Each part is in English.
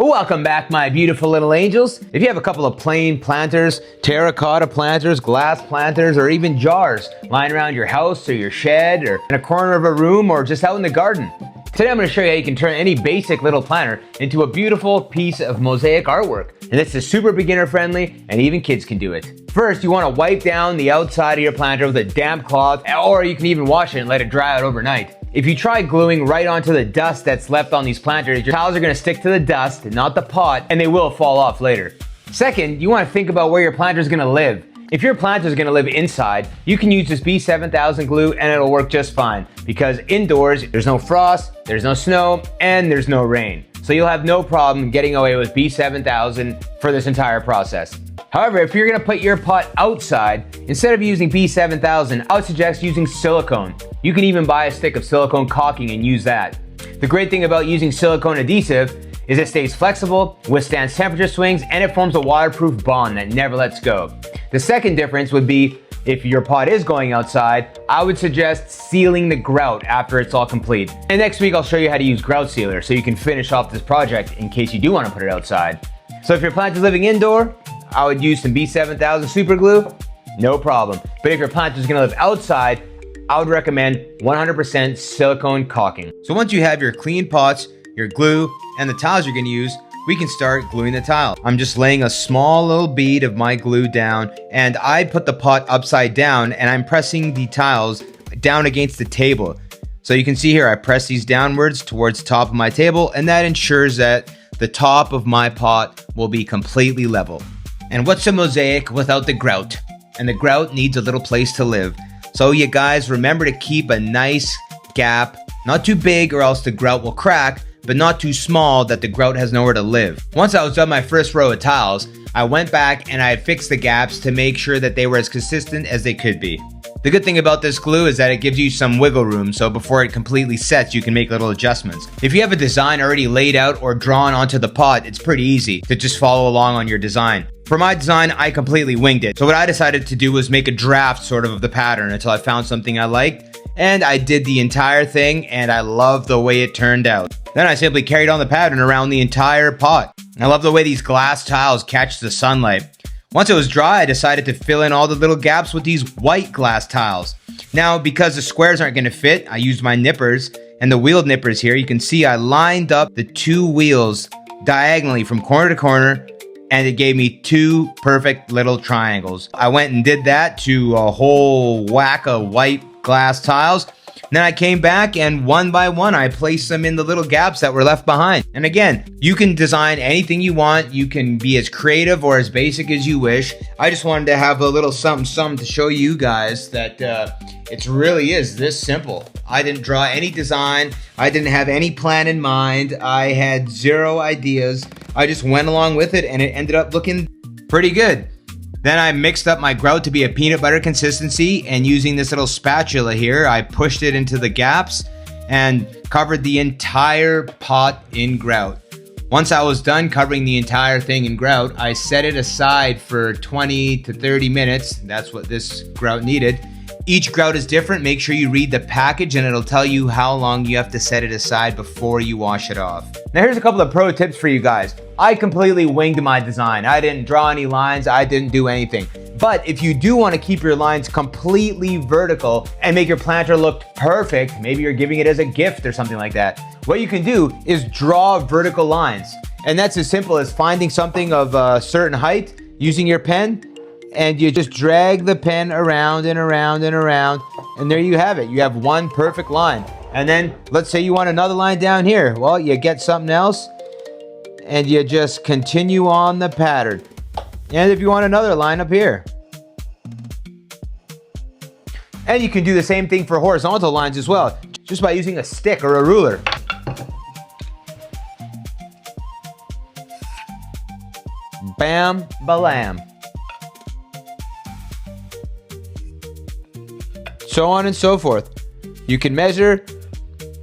Welcome back, my beautiful little angels. If you have a couple of plain planters, terracotta planters, glass planters, or even jars lying around your house or your shed or in a corner of a room or just out in the garden, today I'm going to show you how you can turn any basic little planter into a beautiful piece of mosaic artwork. And this is super beginner friendly and even kids can do it. First, you want to wipe down the outside of your planter with a damp cloth, or you can even wash it and let it dry out overnight. If you try gluing right onto the dust that's left on these planters, your tiles are going to stick to the dust, not the pot, and they will fall off later. Second, you want to think about where your planter is going to live. If your planter is going to live inside, you can use this B7000 glue and it'll work just fine, because indoors there's no frost, there's no snow, and there's no rain. So you'll have no problem getting away with B7000 for this entire process. However, if you're going to put your pot outside, instead of using B7000, I would suggest using silicone. You can even buy a stick of silicone caulking and use that. The great thing about using silicone adhesive is it stays flexible, withstands temperature swings, and it forms a waterproof bond that never lets go. The second difference would be if your pot is going outside, I would suggest sealing the grout after it's all complete. And next week I'll show you how to use grout sealer so you can finish off this project in case you do want to put it outside. So if your plant is living indoor, I would use some B7000 super glue, no problem. But if your plant is gonna live outside, I would recommend 100% silicone caulking. So once you have your clean pots, your glue, and the tiles you're gonna use, we can start gluing the tile. I'm just laying a small little bead of my glue down, and I put the pot upside down and I'm pressing the tiles down against the table. So you can see here, I press these downwards towards the top of my table, and that ensures that the top of my pot will be completely level. And what's a mosaic without the grout? And the grout needs a little place to live. So you guys remember to keep a nice gap, not too big or else the grout will crack, but not too small that the grout has nowhere to live. Once I was done my first row of tiles, I went back and I fixed the gaps to make sure that they were as consistent as they could be. The good thing about this glue is that it gives you some wiggle room, so before it completely sets, you can make little adjustments. If you have a design already laid out or drawn onto the pot, it's pretty easy to just follow along on your design. For my design, I completely winged it. So what I decided to do was make a draft sort of the pattern until I found something I liked, and I did the entire thing, and I love the way it turned out. Then I simply carried on the pattern around the entire pot. I love the way these glass tiles catch the sunlight. Once it was dry, I decided to fill in all the little gaps with these white glass tiles. Now, because the squares aren't going to fit, I used my nippers and the wheeled nippers here. You can see I lined up the two wheels diagonally from corner to corner, and it gave me two perfect little triangles. I went and did that to a whole whack of white glass tiles. Then I came back and one by one, I placed them in the little gaps that were left behind. And again, you can design anything you want. You can be as creative or as basic as you wish. I just wanted to have a little something to show you guys that it really is this simple. I didn't draw any design. I didn't have any plan in mind. I had zero ideas. I just went along with it and it ended up looking pretty good. Then I mixed up my grout to be a peanut butter consistency, and using this little spatula here, I pushed it into the gaps and covered the entire pot in grout. Once I was done covering the entire thing in grout, I set it aside for 20 to 30 minutes. That's what this grout needed. Each grout is different. Make sure you read the package and it'll tell you how long you have to set it aside before you wash it off. Now here's a couple of pro tips for you guys. I completely winged my design. I didn't draw any lines. I didn't do anything. But if you do want to keep your lines completely vertical and make your planter look perfect, maybe you're giving it as a gift or something like that, what you can do is draw vertical lines. And that's as simple as finding something of a certain height, using your pen, and you just drag the pen around and around and around, and there you have it. You have one perfect line. And then let's say you want another line down here. Well, you get something else and you just continue on the pattern. And if you want another line up here. And you can do the same thing for horizontal lines as well, just by using a stick or a ruler. Bam, balam. So on and so forth. You can measure,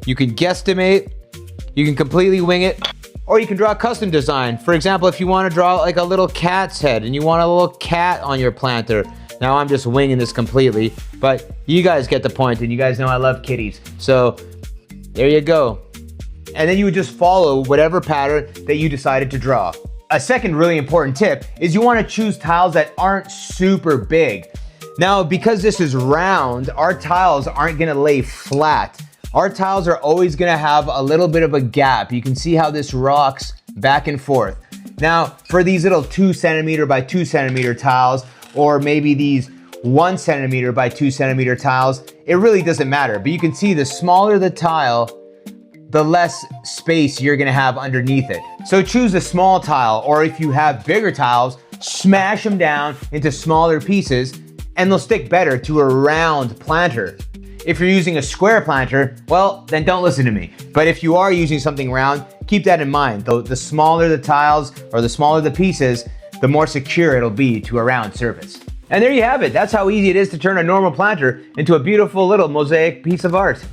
you can guesstimate, you can completely wing it, or you can draw a custom design. For example, if you want to draw like a little cat's head and you want a little cat on your planter. Now I'm just winging this completely, but you guys get the point, and you guys know I love kitties. So there you go. and then you would just follow whatever pattern that you decided to draw. A second really important tip is you want to choose tiles that aren't super big. Now, because this is round, our tiles aren't going to lay flat. Our tiles are always going to have a little bit of a gap. You can see how this rocks back and forth. Now, for these little 2 centimeter by 2 centimeter tiles, or maybe these 1 centimeter by 2 centimeter tiles, it really doesn't matter. But you can see the smaller the tile, the less space you're gonna have underneath it. So choose a small tile, or if you have bigger tiles, smash them down into smaller pieces and they'll stick better to a round planter. If you're using a square planter, well, then don't listen to me. But if you are using something round, keep that in mind. The smaller the tiles or the smaller the pieces, the more secure it'll be to a round surface. And there you have it. That's how easy it is to turn a normal planter into a beautiful little mosaic piece of art.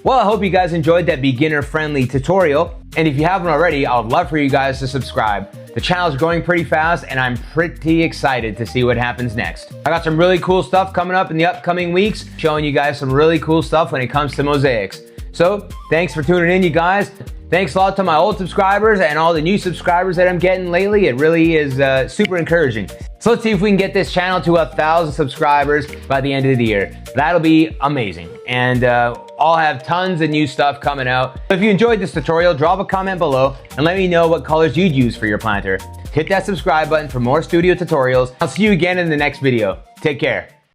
Well, I hope you guys enjoyed that beginner-friendly tutorial. And if you haven't already, I would love for you guys to subscribe. The channel is growing pretty fast and I'm pretty excited to see what happens next. I got some really cool stuff coming up in the upcoming weeks, showing you guys some really cool stuff when it comes to mosaics. So thanks for tuning in, you guys. Thanks a lot to my old subscribers and all the new subscribers that I'm getting lately. It really is super encouraging. So let's see if we can get this channel to 1,000 subscribers by the end of the year. That'll be amazing. And I'll have tons of new stuff coming out. So if you enjoyed this tutorial, drop a comment below and let me know what colors you'd use for your planter. Hit that subscribe button for more studio tutorials. I'll see you again in the next video. Take care.